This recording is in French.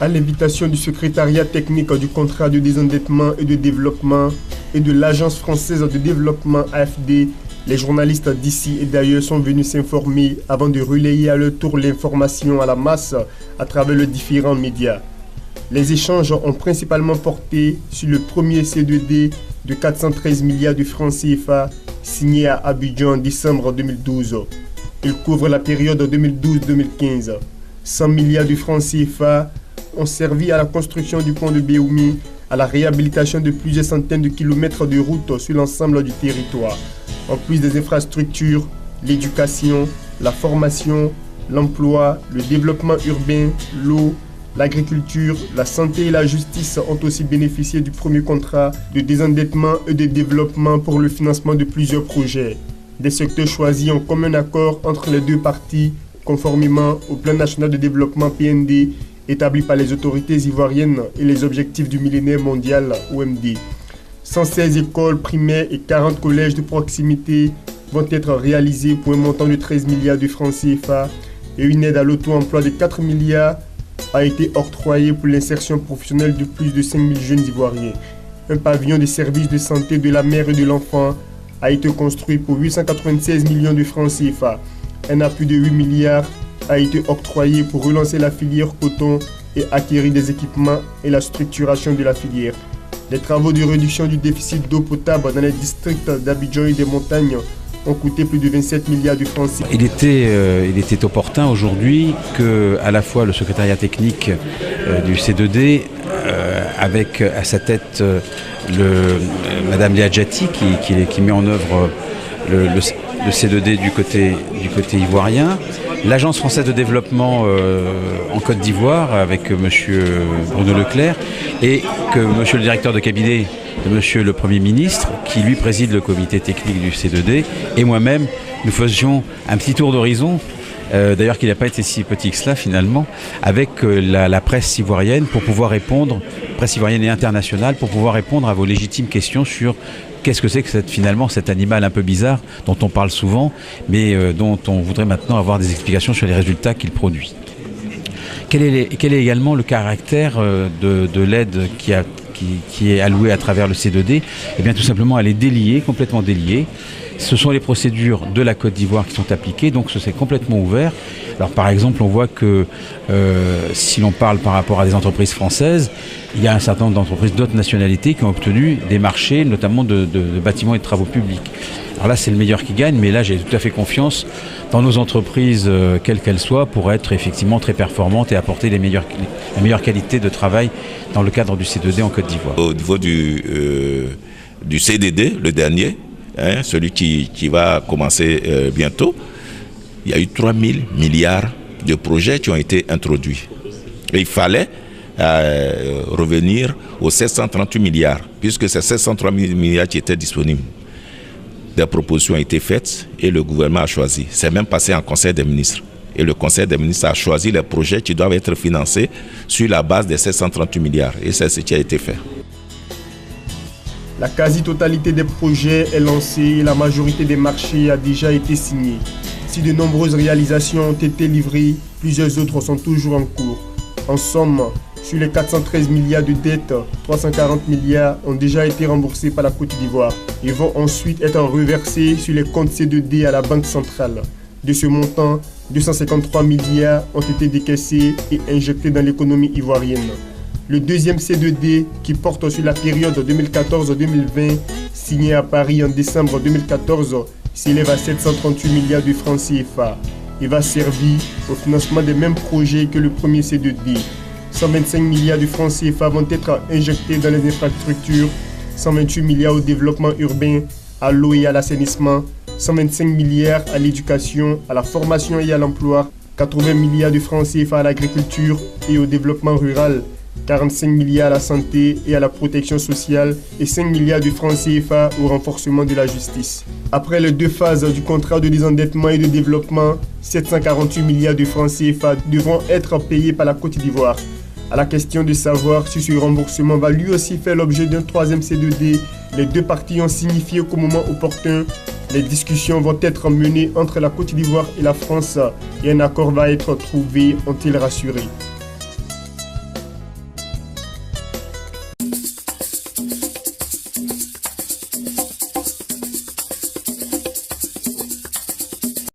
À l'invitation du secrétariat technique du contrat de désendettement et de développement et de l'Agence française de développement AFD, les journalistes d'ici et d'ailleurs sont venus s'informer avant de relayer à leur tour l'information à la masse à travers les différents médias. Les échanges ont principalement porté sur le premier C2D de 413 milliards de francs CFA signé à Abidjan en décembre 2012. Il couvre la période 2012-2015. 100 milliards de francs CFA ont servi à la construction du pont de Béoumi, à la réhabilitation de plusieurs centaines de kilomètres de routes sur l'ensemble du territoire. En plus des infrastructures, l'éducation, la formation, l'emploi, le développement urbain, l'eau, l'agriculture, la santé et la justice ont aussi bénéficié du premier contrat de désendettement et de développement pour le financement de plusieurs projets. Des secteurs choisis en commun accord entre les deux parties, conformément au plan national de développement PND établi par les autorités ivoiriennes et les objectifs du millénaire mondial OMD. 116 écoles primaires et 40 collèges de proximité vont être réalisés pour un montant de 13 milliards de francs CFA et une aide à l'auto-emploi de 4 milliards a été octroyée pour l'insertion professionnelle de plus de 5 000 jeunes Ivoiriens. Un pavillon de services de santé de la mère et de l'enfant a été construit pour 896 millions de francs CFA. Un appui de 8 milliards a été octroyé pour relancer la filière coton et acquérir des équipements et la structuration de la filière. Les travaux de réduction du déficit d'eau potable dans les districts d'Abidjan et des montagnes ont coûté plus de 27 milliards de francs CFA. Il était opportun aujourd'hui que à la fois le secrétariat technique du C2D, avec à sa tête Madame Léa Djati qui met en œuvre le C2D du côté ivoirien, l'Agence française de développement en Côte d'Ivoire avec M. Bruno Leclerc et que M. le directeur de cabinet de M. le Premier ministre, qui lui préside le comité technique du C2D, et moi-même, nous faisions un petit tour d'horizon, d'ailleurs qu'il n'a pas été si petit que cela finalement, avec la presse ivoirienne pour pouvoir répondre, presse ivoirienne et internationale, pour pouvoir répondre à vos légitimes questions sur qu'est-ce que c'est que finalement cet animal un peu bizarre dont on parle souvent, mais dont on voudrait maintenant avoir des explications sur les résultats qu'il produit. Quel est également le caractère de l'aide qui est allouée à travers le C2D ? Eh bien tout simplement elle est déliée, complètement déliée. Ce sont les procédures de la Côte d'Ivoire qui sont appliquées, donc c'est complètement ouvert. Alors par exemple, on voit que si l'on parle par rapport à des entreprises françaises, il y a un certain nombre d'entreprises d'autres nationalités qui ont obtenu des marchés, notamment de bâtiments et de travaux publics. Alors là, c'est le meilleur qui gagne, mais là, j'ai tout à fait confiance dans nos entreprises, quelles qu'elles soient, pour être effectivement très performantes et apporter la meilleure qualité de travail dans le cadre du C2D en Côte d'Ivoire. Au niveau du CDD, le dernier, celui qui va commencer bientôt, il y a eu 3 000 milliards de projets qui ont été introduits. Et il fallait revenir aux 738 milliards, puisque c'est 738 milliards qui étaient disponibles. Des propositions ont été faites et le gouvernement a choisi. C'est même passé en Conseil des ministres. Et le Conseil des ministres a choisi les projets qui doivent être financés sur la base des 738 milliards. Et c'est ce qui a été fait. La quasi-totalité des projets est lancée et la majorité des marchés a déjà été signée. Si de nombreuses réalisations ont été livrées, plusieurs autres sont toujours en cours. En somme, sur les 413 milliards de dettes, 340 milliards ont déjà été remboursés par la Côte d'Ivoire et vont ensuite être reversés sur les comptes C2D à la Banque centrale. De ce montant, 253 milliards ont été décaissés et injectés dans l'économie ivoirienne. Le deuxième C2D, qui porte sur la période 2014-2020, signé à Paris en décembre 2014, s'élève à 738 milliards de francs CFA et va servir au financement des mêmes projets que le premier C2D. 125 milliards de francs CFA vont être injectés dans les infrastructures, 128 milliards au développement urbain, à l'eau et à l'assainissement, 125 milliards à l'éducation, à la formation et à l'emploi, 80 milliards de francs CFA à l'agriculture et au développement rural, 45 milliards à la santé et à la protection sociale et 5 milliards de francs CFA au renforcement de la justice. Après les deux phases du contrat de désendettement et de développement, 748 milliards de francs CFA devront être payés par la Côte d'Ivoire. À la question de savoir si ce remboursement va lui aussi faire l'objet d'un troisième C2D, les deux parties ont signifié qu'au moment opportun, les discussions vont être menées entre la Côte d'Ivoire et la France et un accord va être trouvé, ont-ils rassuré.